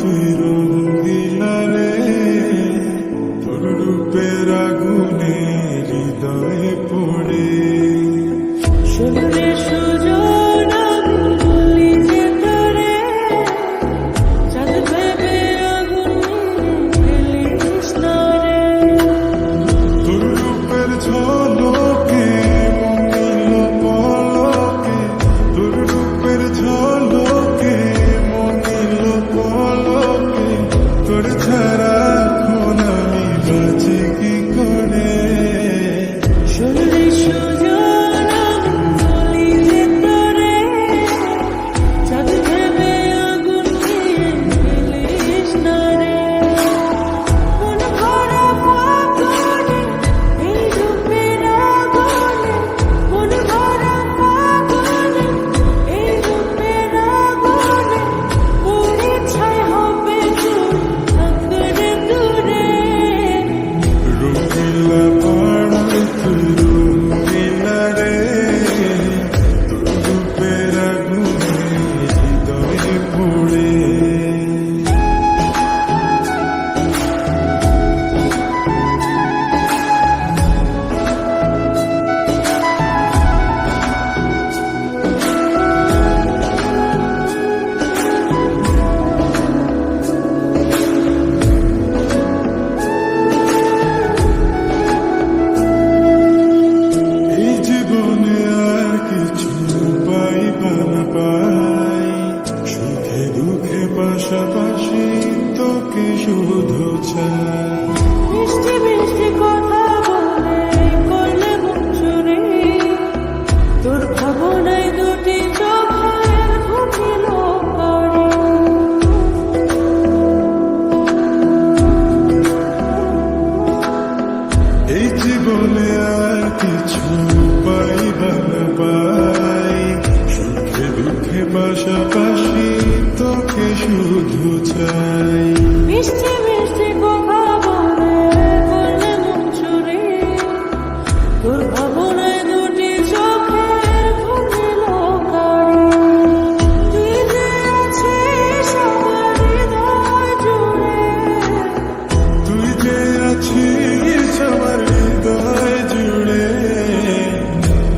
তুই রঙিলা রে, তোর রূপের আগুনে হৃদয়ে পড়ে। শুনলে সুজন আমি বলি যে তোরে, চাঁদ ভেবে আগুন ফেলিস না রে। তোর রূপের ঝলকে মনিল পলকে, তোর রূপের ঝলকে মনিল পলকে, তোর ছাড়া এখন আমি বাঁচি কি করে। শুনলে সুজন আমি বলি যে তোরে, চাঁদ ভেবে আগুন ফেলিস না রে। মন ভরা ফাগুনে এই রূপের আগুনে, মন ভরা ফাগুনে এই রূপের আগুনে, পুড়ে ছাই হবে তোর আঁকড়ে দূরে। রঙিলা পাড়ায় তুই রঙিলা রে, তোর রূপের আগুনে হৃদয়ে পড়ে। এই জীবনে আর কিছু পাইবা না পাই, সুখে দুঃখে পাশাপাশি তোকে শুধু চাই। মিষ্টি মিষ্টি কথা বলে করলে মন চুরি, তোর ভাবনায় দুটি চোখের ঘুমিল করে। এই জীবনে আর কিছু পাইবা না পাই, সুখে দুঃখে পাশাপাশি তোকে শুধু চাই। মিষ্টি মিষ্টি কথা বলে করলে মন চুরি, তোর ভাবনায় দুটি চোখের ঘুমিল করে। তুই যে আছিস আমার হৃদয় জুড়ে, তুই যে আছিস আমার হৃদয় জুড়ে।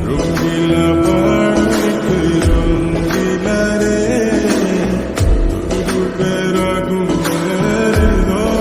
রঙিলা পাড়ায় তুই রঙিলা রে, তোর রূপের আগুনে হৃদয়ে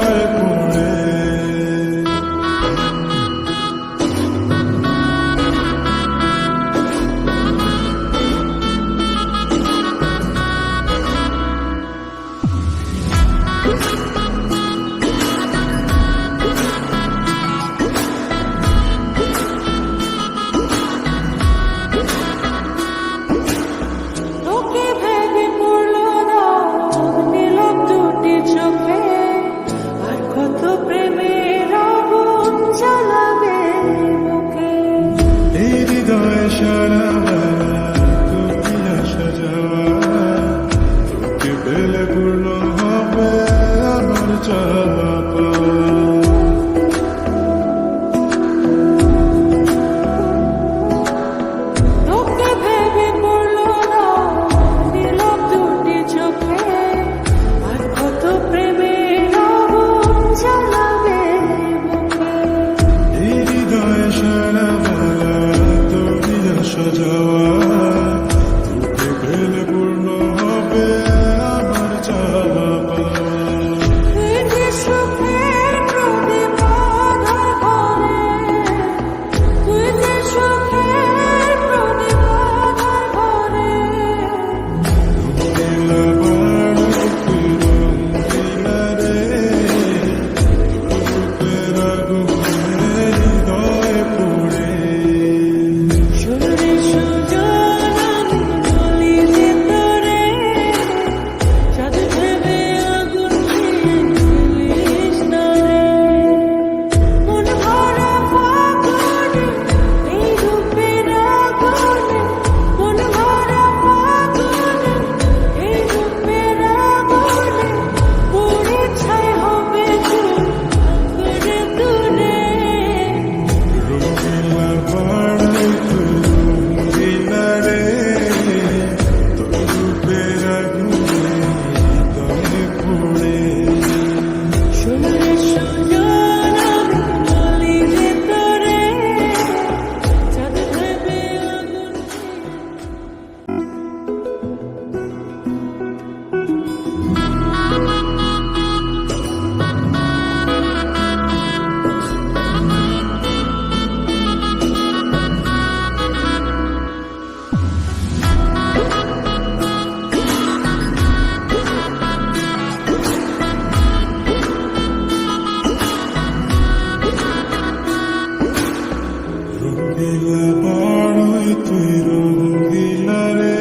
রঙ্গিলা বড়ই তুই রঙ্গিলা রে,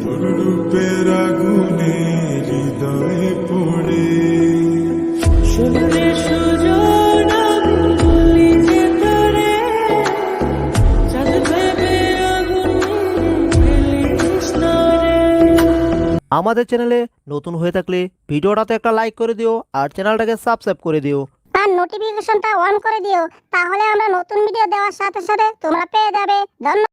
তোর রূপের আগুনে হৃদয়ে পড়ে। শুনলে সুজন আমি বলি যে তোরে, চাঁদ ভেবে আগুন ফেলিস না রে। আমাদের চ্যানেলে নতুন হয়ে থাকলে ভিডিওটাতে একটা লাইক করে দিও আর চ্যানেলটাকে সাবস্ক্রাইব করে দিও আর নোটিফিকেশনটা অন করে দিও, তাহলে আমরা নতুন ভিডিও দেওয়ার সাথে সাথে তোমরা পেয়ে যাবে। ধন্যবাদ।